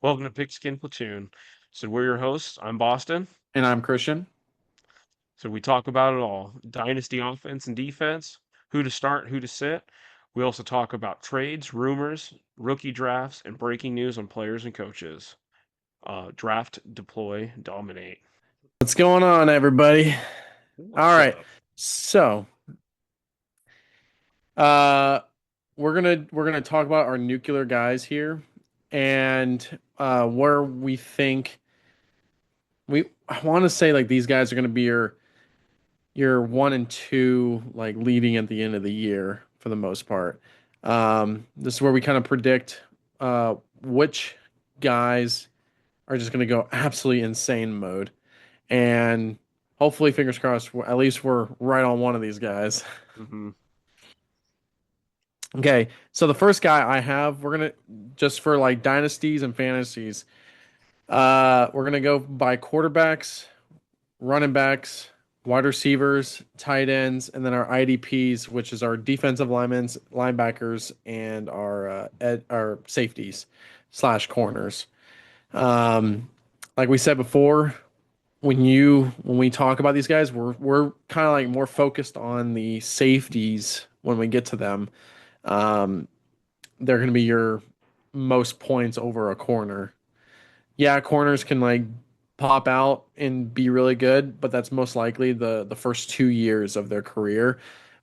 Welcome to Pigskin Platoon. So we're your hosts. I'm Boston. And I'm Christian. So we talk about it all. Dynasty offense and defense, who to start, who to sit. We also talk about trades, rumors, rookie drafts, and breaking news on players and coaches. Draft, deploy, dominate. What's going on, everybody? All What's right. up? So, uh we're gonna talk about our nuclear guys here and where we think I want to say like these guys are gonna be your one and two like leading at the end of the year for the most part. This is where we kind of predict which guys are just gonna go absolutely insane mode. And hopefully, fingers crossed, at least we're right on one of these guys. Hmm. Okay, so the first guy I have, we're gonna just for like dynasties and fantasies, we're gonna go by quarterbacks, running backs, wide receivers, tight ends, and then our IDPs, which is our defensive linemen, linebackers, and our safeties slash corners. Um, like we said before, when we talk about these guys, we're kind of like more focused on the safeties when we get to them. Um, they're going to be your most points over a corner. Yeah, corners can like pop out and be really good, but that's most likely the first 2 years of their career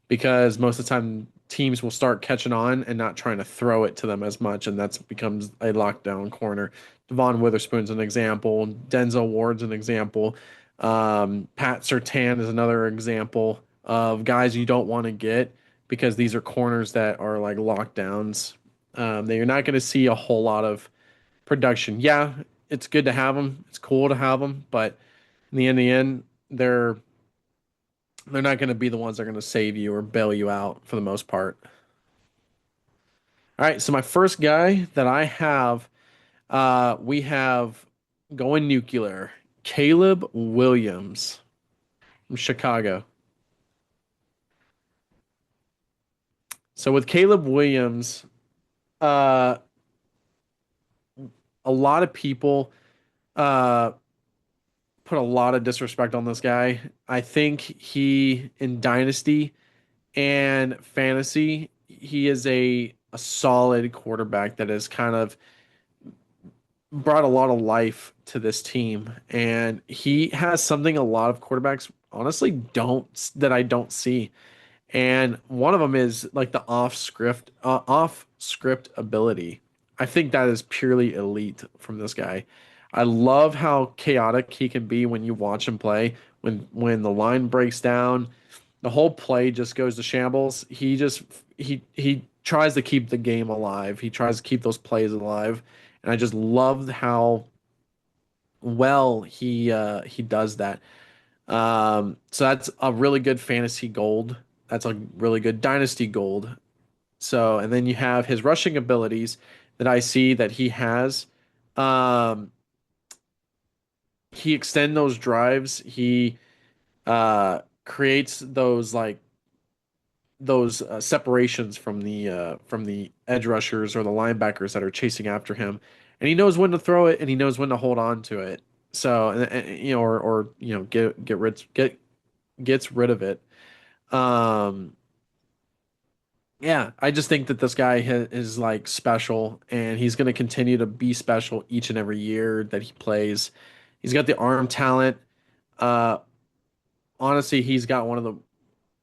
because most of the time teams will start catching on and not trying to throw it to them as much, and that becomes a lockdown corner. Devon Witherspoon's an example. Denzel Ward's an example. Pat Surtain is another example of guys you don't want to get because these are corners that are like lockdowns. That you're not going to see a whole lot of production. Yeah, it's good to have them. It's cool to have them, but in the end, they're they're not going to be the ones that are going to save you or bail you out for the most part. All right, so my first guy that I have, we have going nuclear, Caleb Williams from Chicago. So with Caleb Williams, uh, a lot of people uh, put a lot of disrespect on this guy. I think he in Dynasty and fantasy, he is a solid quarterback that has kind of brought a lot of life to this team. And he has something a lot of quarterbacks honestly don't that I don't see. And one of them is like the off script ability. I think that is purely elite from this guy. I love how chaotic he can be when you watch him play. When the line breaks down, the whole play just goes to shambles. He tries to keep the game alive. He tries to keep those plays alive, and I just love how well he does that. So that's a really good fantasy gold. That's a really good dynasty gold. So, and then you have his rushing abilities that I see that he has. Um, he extend those drives. He creates those separations from the edge rushers or the linebackers that are chasing after him, and he knows when to throw it and he knows when to hold on to it. So, you know, or you know, gets rid of it. Um, yeah, I just think that this guy is like special, and he's going to continue to be special each and every year that he plays. He's got the arm talent. Uh, honestly, he's got one of the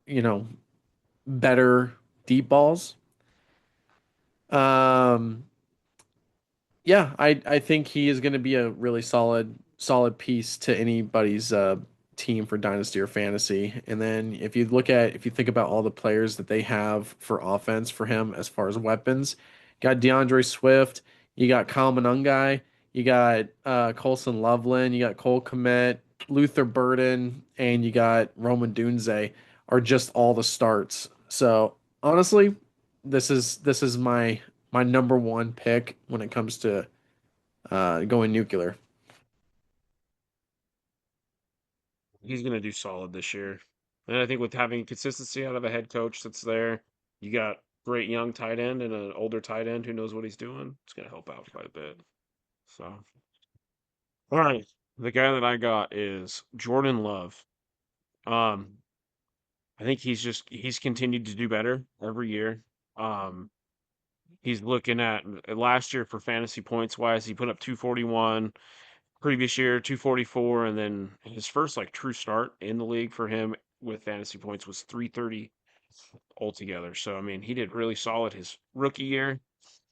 you know better deep balls. Um, yeah, I think he is going to be a really solid piece to anybody's team for dynasty or fantasy. And then if you think about all the players that they have for offense for him as far as weapons, you got DeAndre Swift, you got Kyle Monangai, you got Colson Loveland, you got Cole Kmet, Luther Burden, and you got Roman Dunze are just all the starts. So honestly, this is my number one pick when it comes to going nuclear. He's going to do solid this year. And I think with having consistency out of a head coach that's there, you got great young tight end and an older tight end who knows what he's doing. It's going to help out quite a bit. So, all right, the guy that I got is Jordan Love. Um, I think he's continued to do better every year. Um, he's looking at last year for fantasy points wise, he put up 241. Previous year 244, and then his first like true start in the league for him with fantasy points was 330 altogether. So I mean, he did really solid his rookie year,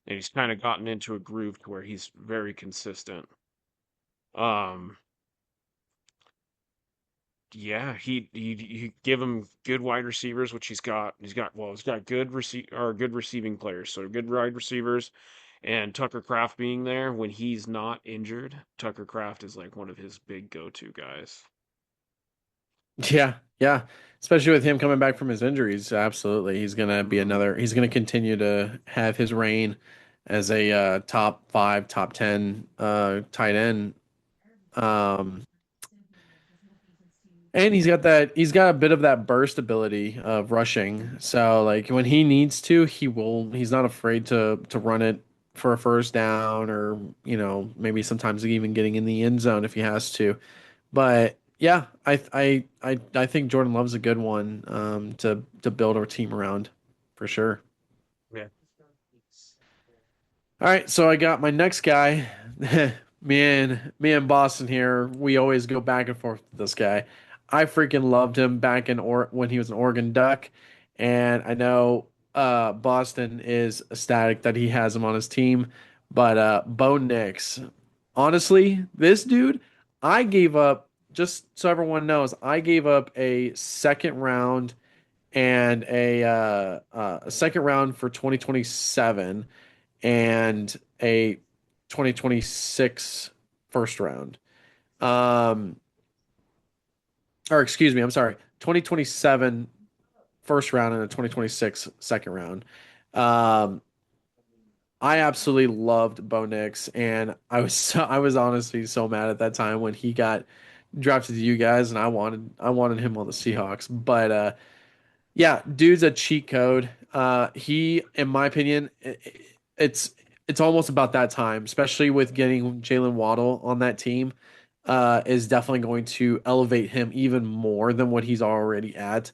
and he's kind of gotten into a groove to where he's very consistent. Um, yeah, you give him good wide receivers, which he's got. He's got good receiving players, so good wide receivers, and Tucker Kraft being there when he's not injured. Tucker Kraft is like one of his big go-to guys. Yeah, yeah. Especially with him coming back from his injuries, absolutely. Mhm. He's gonna continue to have his reign as a top five, top 10 tight end. Um, and he's got a bit of that burst ability of rushing. So like when he needs to, he's not afraid to run it for a first down or, maybe sometimes even getting in the end zone if he has to. But yeah, I think Jordan Love's a good one to build our team around for sure. Yeah. All right, so I got my next guy. Me and Boston here, we always go back and forth with this guy. I freaking loved him back in or when he was an Oregon Duck, and I know Boston is ecstatic that he has him on his team. But Bo Nix, honestly, this dude, I gave up. Just so everyone knows, I gave up a second round and a second round for 2027 and a 2026 first round. Um, or excuse me, I'm sorry, 2027 first round and a 2026 second round. Um, I absolutely loved Bo Nix, and I was honestly so mad at that time when he got drafted to you guys, and I wanted him on the Seahawks, but yeah, dude's a cheat code. He, in my opinion, it's it's almost about that time, especially with getting Jalen Waddle on that team, is definitely going to elevate him even more than what he's already at.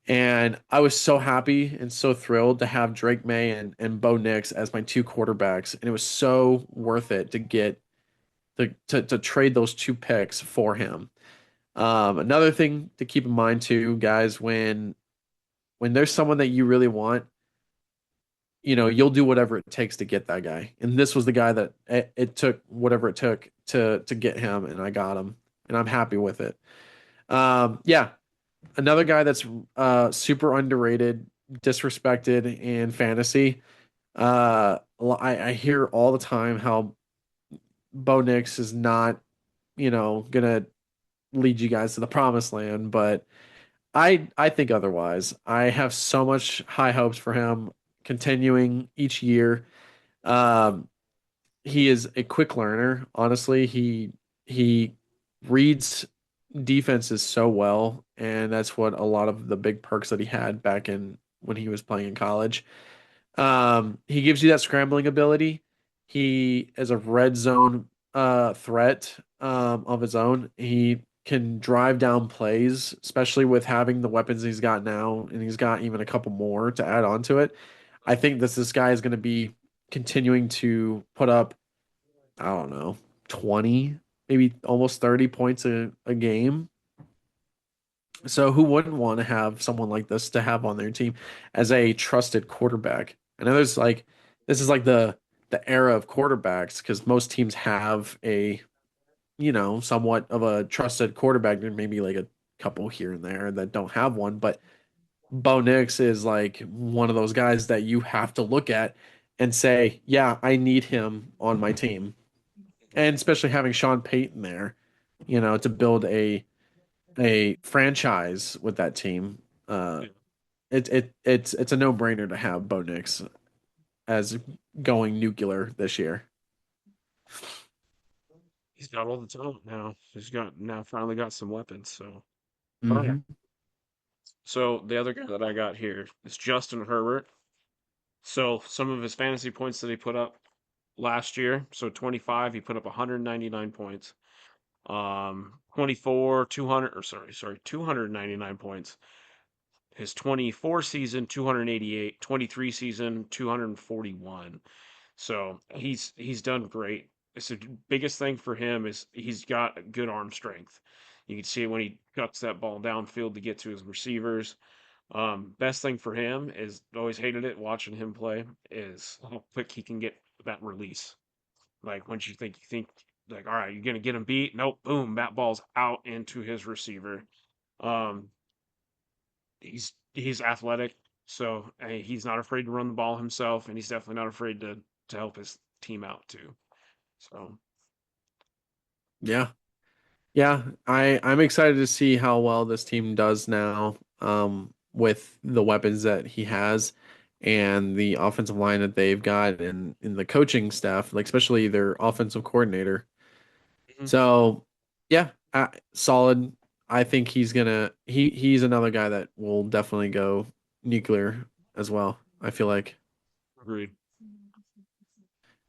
And I was so happy and so thrilled to have Drake May and Bo Nix as my two quarterbacks, and it was so worth it to get to trade those two picks for him. Another thing to keep in mind too, guys, when there's someone that you really want, you'll do whatever it takes to get that guy. And this was the guy that it took whatever it took to get him, and I got him, and I'm happy with it. Yeah, another guy that's super underrated, disrespected in fantasy. I hear all the time how Bo Nix is not, gonna lead you guys to the promised land, but I think otherwise. I have so much high hopes for him continuing each year. Um, he is a quick learner. Honestly, he reads defenses so well, and that's what a lot of the big perks that he had back in when he was playing in college. He gives you that scrambling ability. He is a red zone threat of his own. He can drive down plays, especially with having the weapons he's got now, and he's got even a couple more to add on to it. I think this guy is going to be continuing to put up, I don't know, 20, maybe almost 30 points a game. So who wouldn't want to have someone like this to have on their team as a trusted quarterback? I know there's like this is like the era of quarterbacks because most teams have a, somewhat of a trusted quarterback. There may be like a couple here and there that don't have one, but Bo Nix is like one of those guys that you have to look at and say, yeah, I need him on my team. And especially having Sean Payton there, to build a franchise with that team. Yeah. It's a no-brainer to have Bo Nix as going nuclear this year. He's got all the talent now. He's got now finally got some weapons. So, all right. Hmm. So the other guy that I got here is Justin Herbert. So some of his fantasy points that he put up. last year. So 25, he put up 199 points. 24, 200, or sorry, 299 points. His 24 season, 288, 23 season, 241. So he's done great. It's the biggest thing for him is he's got good arm strength. You can see it when he cuts that ball downfield to get to his receivers. Best thing for him is always hated it watching him play is how quick he can get that release. Like once you think like all right, you're gonna get him beat. Nope, boom, that ball's out into his receiver. Um, he's athletic, so he's not afraid to run the ball himself, and he's definitely not afraid to help his team out too. So Yeah. Yeah, I'm excited to see how well this team does now, with the weapons that he has and the offensive line that they've got and in the coaching staff, like especially their offensive coordinator. mhm, So, yeah, solid. I think he's another guy that will definitely go nuclear as well. I feel like. agreed.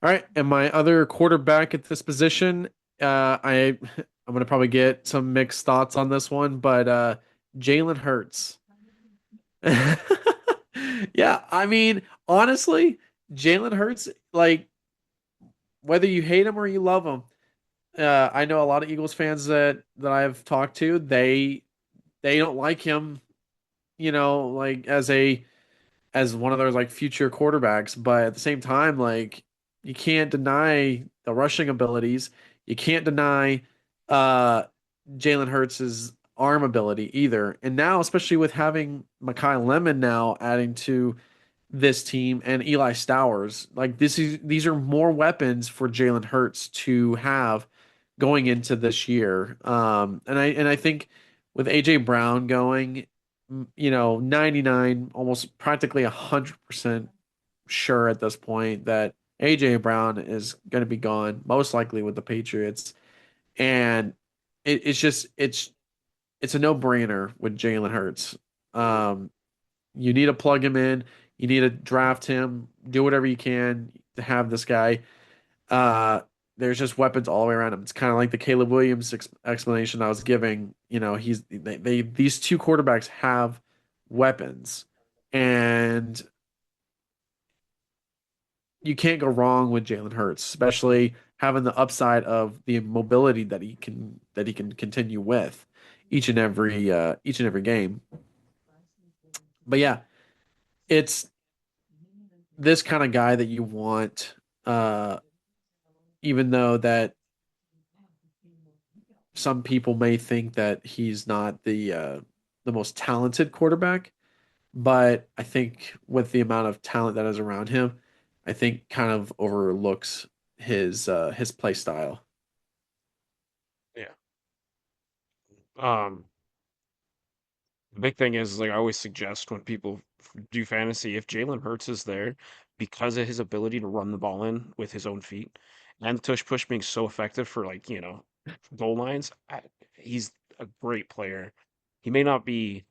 All right, and my other quarterback at this position, I'm gonna probably get some mixed thoughts on this one, but Jalen Hurts. Yeah, I mean, honestly, Jalen Hurts, like whether you hate him or you love him, I know a lot of Eagles fans that I've talked to, they don't like him, like as one of those like future quarterbacks, but at the same time, like you can't deny the rushing abilities. You can't deny uh Jalen Hurts' arm ability either. And now, especially with having Mekhi Lemon now adding to this team and Eli Stowers, like these are more weapons for Jalen Hurts to have going into this year. And I think with AJ Brown going, 99, almost practically 100% sure at this point that AJ Brown is going to be gone, most likely with the Patriots. And it's a no-brainer with Jalen Hurts. Agreed. Um, you need to plug him in. You need to draft him. Do whatever you can to have this guy. Uh, there's just weapons all the way around him. It's kind of like the Caleb Williams explanation I was giving. These two quarterbacks have weapons, and you can't go wrong with Jalen Hurts, especially having the upside of the mobility that he can continue with each and every game. But yeah, it's this kind of guy that you want, uh, even though that some people may think that he's not the most talented quarterback, but I think with the amount of talent that is around him, I think kind of overlooks his play style. Yeah. Um, the big thing is like I always suggest when people do fantasy, if Jalen Hurts is there because of his ability to run the ball in with his own feet and the tush push being so effective for like, goal lines, he's a great player. He may not be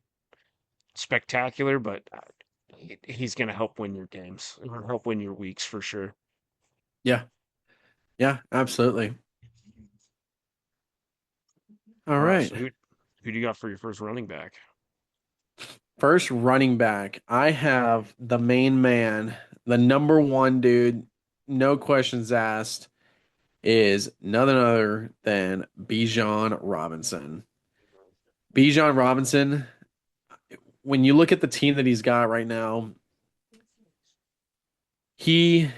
spectacular, but he's going to help win your games or help win your weeks for sure. Yeah, yeah, absolutely. All All right, right. so who do you got for your first running back? First running back, I have the main man, the number one dude, no questions asked, is none other than Bijan Robinson. Bijan Robinson, when you look at the team that he's got right now, he,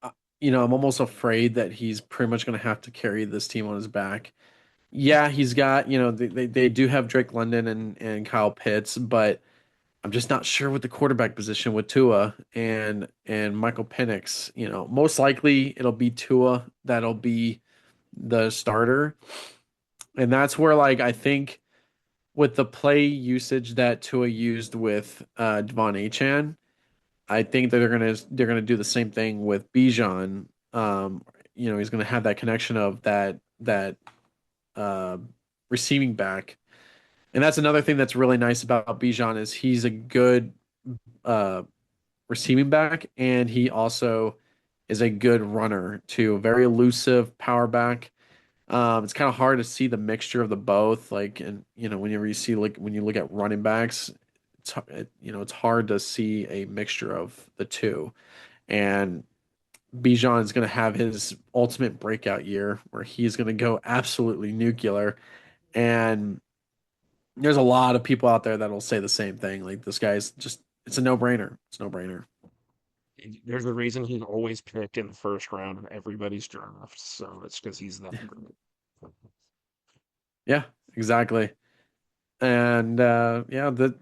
uh, I'm almost afraid that he's pretty much going to have to carry this team on his back. Yeah, he's got, they do have Drake London and Kyle Pitts, but I'm just not sure with the quarterback position with Tua and Michael Penix. Most likely it'll be Tua that'll be the starter. And that's where like I think with the play usage that Tua used with Devon Achan, I think that they're gonna do the same thing with Bijan. He's gonna have that connection of that uh, receiving back. And that's another thing that's really nice about Bijan is he's a good uh, receiving back, and he also is a good runner too. Very elusive power back. It's kind of hard to see the mixture of the both. Like, and whenever you see like when you look at running backs, it's hard to see a mixture of the two. And Bijan is going to have his ultimate breakout year where he's going to go absolutely nuclear. And there's a lot of people out there that'll say the same thing. Like this guy's just, it's a no-brainer. It's a no-brainer. There's a reason he's always picked in the first round of everybody's draft. So it's because he's that great. Yeah, exactly. And yeah, the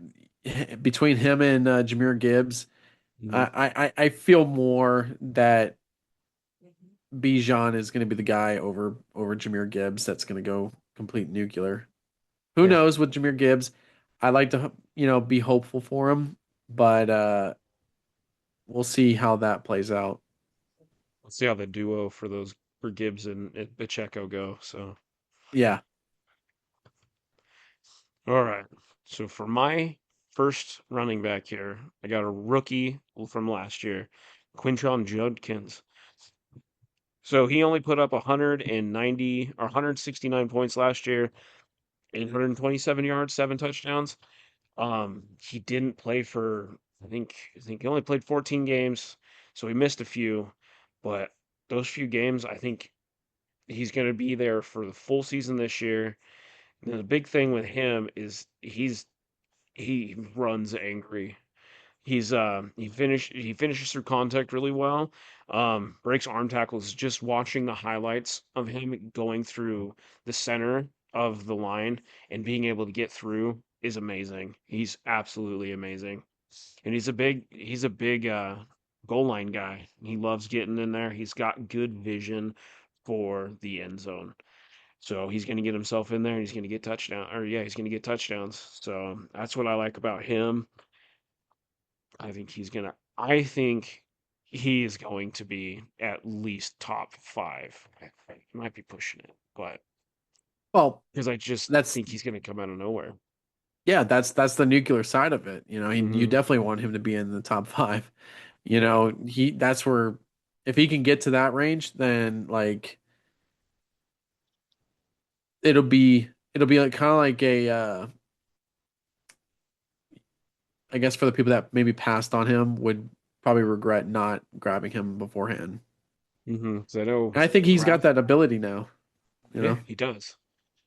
between him and Jameer Gibbs, Mhm. I feel more that Bijan is going to be the guy over Jameer Gibbs that's going to go complete nuclear. Who Yeah, knows with Jameer Gibbs? I like to be hopeful for him, but we'll see how that plays out. let's see how the duo for those for Gibbs and Pacheco go. So, Yeah. all right. So for my first running back here, I got a rookie from last year, Quinton Judkins. So he only put up 190 or 169 points last year, 827 yards, 7 touchdowns. He didn't play for I think he only played 14 games, so he missed a few, but those few games, I think he's going to be there for the full season this year. And the big thing with him is he runs angry. He finishes through contact really well. Breaks arm tackles. Just watching the highlights of him going through the center of the line and being able to get through is amazing. He's absolutely amazing. And he's a big goal line guy. He loves getting in there. He's got good vision for the end zone. So he's going to get himself in there and he's going to get he's going to get touchdowns. So that's what I like about him. I think he is going to be at least top five. He might be pushing it, but Well, because I just that's think he's going to come out of nowhere. yeah, that's the nuclear side of it. You Hmm. definitely want him to be in the top five. Yeah. He that's where if he can get to that range, then like it'll be like kind of like a I guess for the people that maybe passed on him would probably regret not grabbing him beforehand. So I know And I think he's got draft. that ability now, you Yeah, know. he does.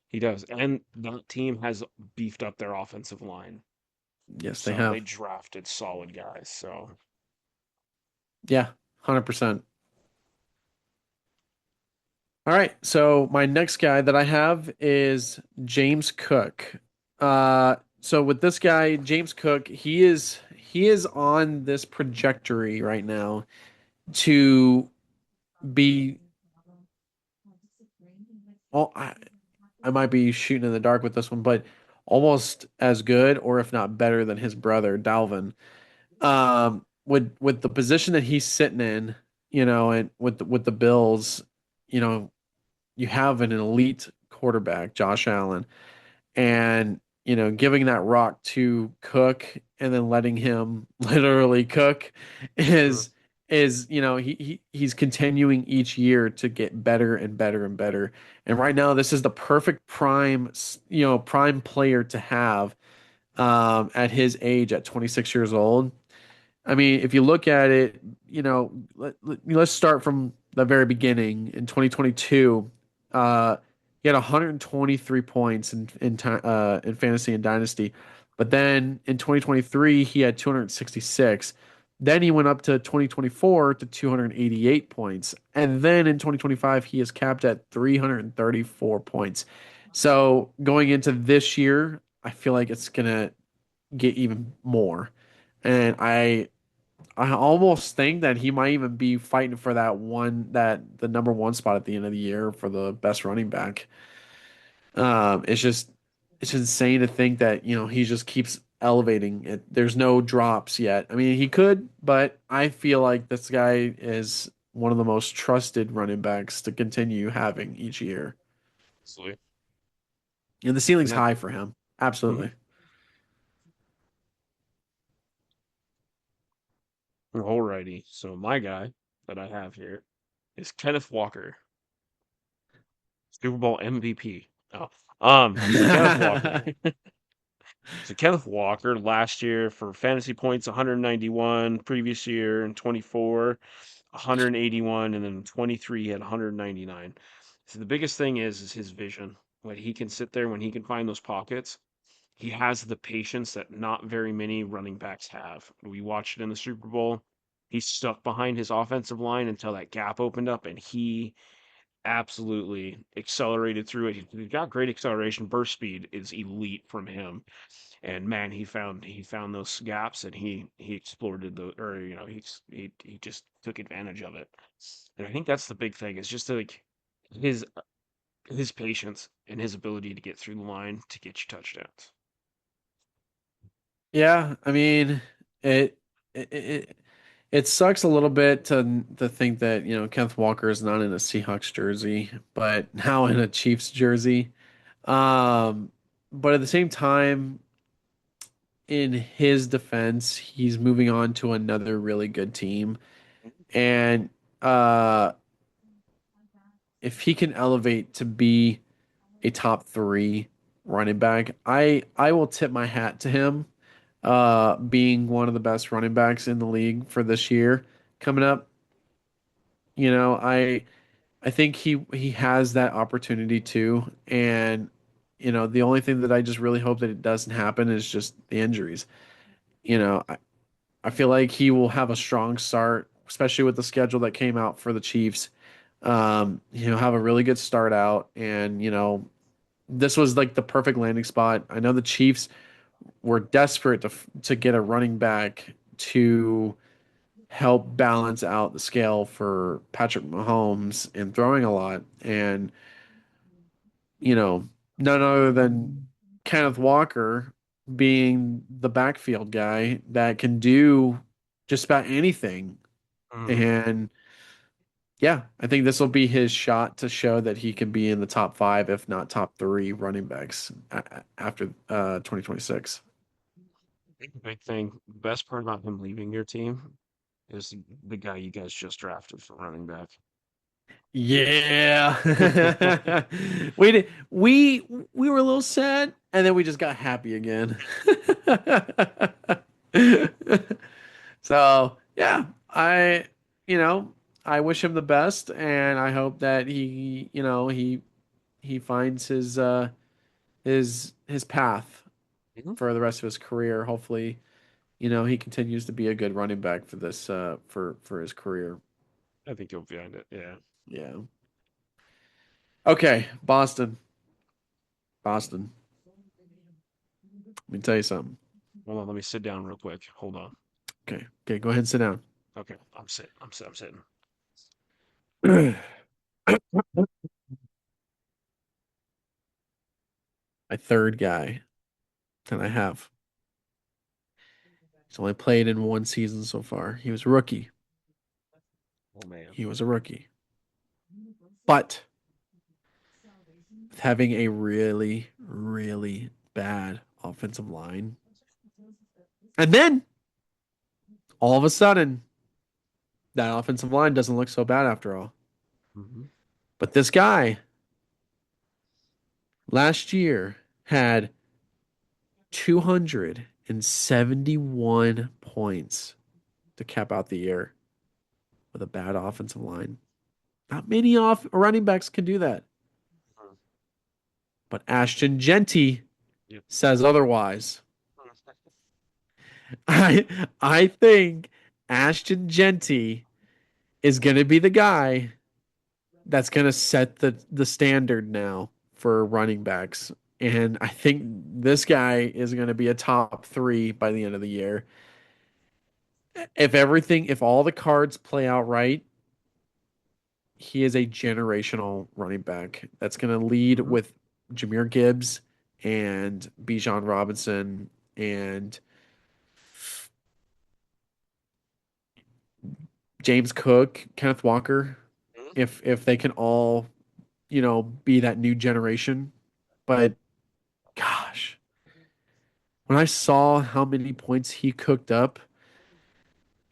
He does. And that team has beefed up their offensive line. Yes, they So they have. drafted solid guys. So Yeah, 100%. All right, so my next guy that I have is James Cook. So with this guy, James Cook, he is on this trajectory right now to be. Oh, I might be shooting in the dark with this one, but almost as good, or if not better, than his brother Dalvin. With the position that he's sitting in, and with the Bills, you know, you have an elite quarterback, Josh Allen, and giving that rock to Cook and then letting him literally cook mhm. is he's continuing each year to get better and better and better. And right now, this is the perfect prime player to have at his age at 26 years old. I mean, if you look at it, let's start from the very beginning. In 2022, uh, he had 123 points in fantasy and dynasty, but then in 2023 he had 266. Then he went up to 2024 to 288 points, and then in 2025 he is capped at 334 points. So going into this year, I feel like it's gonna get even more. And I almost think that he might even be fighting for that the number one spot at the end of the year for the best running back. It's insane to think that he just keeps elevating it. There's no drops yet. I mean, he could, but I feel like this guy is one of the most trusted running backs to continue having each year, Absolutely. and the And ceiling's that, high for him. mhm. Absolutely. Alrighty. So my guy that I have here is Kenneth Walker, Super Bowl MVP. Oh, so Kenneth Walker. So Kenneth Walker last year for fantasy points 191, previous year in 24 181, and then 23 he had 199. So the biggest thing is his vision. When he can sit there, when he can find those pockets, he has the patience that not very many running backs have. We watched it in the Super Bowl. He stuck behind his offensive line until that gap opened up, and he absolutely accelerated through it. He got great acceleration. Burst speed is elite from him. And man, he found those gaps and he exploited the or he just took advantage of it. And I think that's the big thing is just like his his patience and his ability to get through the line to get you touchdowns. Yeah, I mean, it it it, it sucks a little bit to think that, Kenneth Walker is not in a Seahawks jersey, but now in a Chiefs jersey. Um, but at the same time, in his defense, he's moving on to another really good team. And uh if he can elevate to be a top three running back, I will tip my hat to him being one of the best running backs in the league for this year coming up. You know, I think he has that opportunity too. And the only thing that I just really hope that it doesn't happen is just the injuries. I feel like he will have a strong start, especially with the schedule that came out for the Chiefs. He'll have a really good start out, and this was like the perfect landing spot. I know the Chiefs were desperate to get a running back to help balance out the scale for Patrick Mahomes in throwing a lot, and you know, none other than Kenneth Walker being the backfield guy that can do just about anything. Hmm. And yeah, I think this will be his shot to show that he can be in the top five, if not top three running backs after 2026. I think the big thing, the best part about him leaving your team is the guy you guys just drafted for running back. Yeah. We were a little sad and then we just got happy again. So, yeah, you know, I wish him the best and I hope that he finds his path Mhm. for the rest of his career. Hopefully, he continues to be a good running back for this for his career. I think you'll find it. Yeah. Yeah. Okay, Boston. Boston. Let me tell you something. Hold on, let me sit down real quick. Hold on. Okay. Okay, go ahead and sit down. Okay, I'm sitting. My third guy that I have. He's only played in one season so far. He was a rookie. Oh man. He was a rookie. But with having a really, really bad offensive line. And then all of a sudden, that offensive line doesn't look so bad after all. Hmm. But this guy last year had 271 points to cap out the year with a bad offensive line. Not many off running backs can do that. But Ashton Genty Yep. says otherwise. I I think Ashton Genty is going to be the guy that's going to set the standard now for running backs. And I think this guy is going to be a top three by the end of the year. If all the cards play out right, he is a generational running back that's going to lead Hmm. with Jameer Gibbs and Bijan Robinson and James Cook, Kenneth Walker, if they can all, be that new generation. But gosh, when I saw how many points he cooked up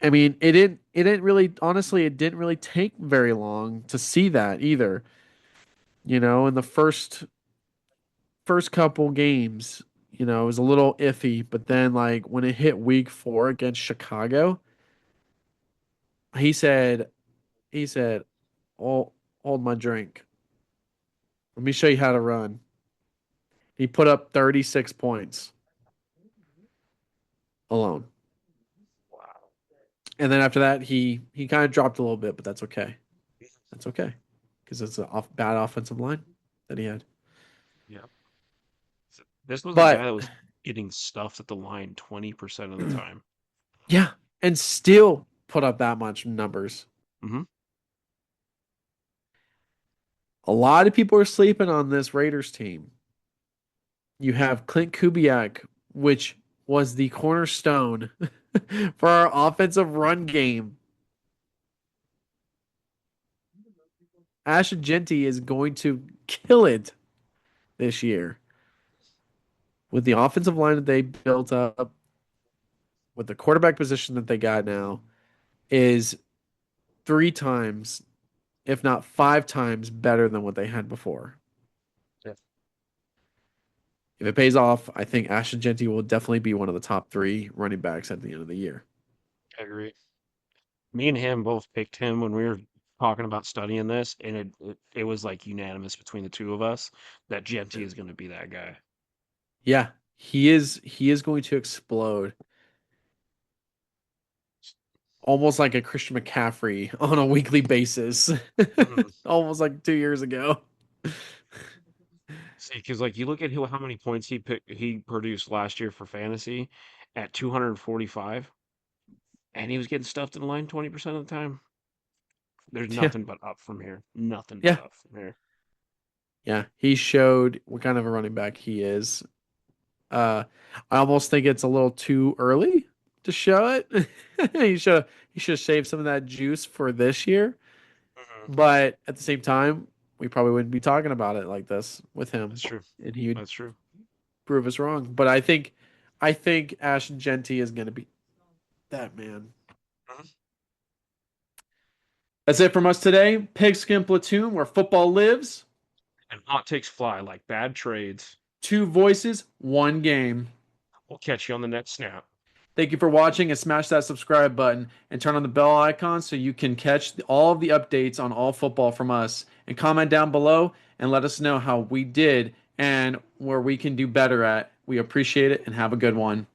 I mean, it didn't really, honestly, it didn't really take very long to see that either. In the first couple games, it was a little iffy, but then like when it hit week 4 against Chicago, he said, he said, "Oh, hold my drink. Let me show you how to run." He put up 36 points alone. Wow. And then after that, he kind of dropped a little bit, but that's okay. That's okay because it's a bad offensive line that he had. Yeah. This was a guy But that was getting stuffed at the line 20% of the time. yeah, and still put up that much numbers. Hmm. A lot of people are sleeping on this Raiders team. You have Clint Kubiak, which was the cornerstone for our offensive run game. Ash Agenti is going to kill it this year with the offensive line that they built up, with the quarterback position that they got now, is 3 times, if not 5 times, better than what they had before. Yeah, If it pays off, I think Ashton Genty will definitely be one of the top 3 running backs at the end of the year. I agree. Me and him both picked him when we were talking about studying this, and it was like unanimous between the two of us that Genty is going to be that guy. Yeah, he is going to explode almost like a Christian McCaffrey on a weekly basis. Mhm. Almost like 2 years ago. See, because like you look at how many points he produced last year for fantasy at 245, and he was getting stuffed in the line 20% of the time. There's Yeah. nothing but up from here. Nothing but Yeah. up from here. Yeah. He showed what kind of a running back he is. Uh I almost think it's a little too early to show it. he should he should save some of that juice for this year. Hmm. But at the same time, we probably wouldn't be talking about it like this with him. That's true. And he would That's true. prove us wrong. But I think Ash Genty is gonna be that man. Mhm. That's it from us today. Pigskin Platoon, where football lives. And hot takes fly like bad trades. 2 voices, 1 game. We'll catch you on the next snap. Thank you for watching and smash that subscribe button and turn on the bell icon so you can catch all of the updates on all football from us. And comment down below and let us know how we did and where we can do better at. We appreciate it and have a good one.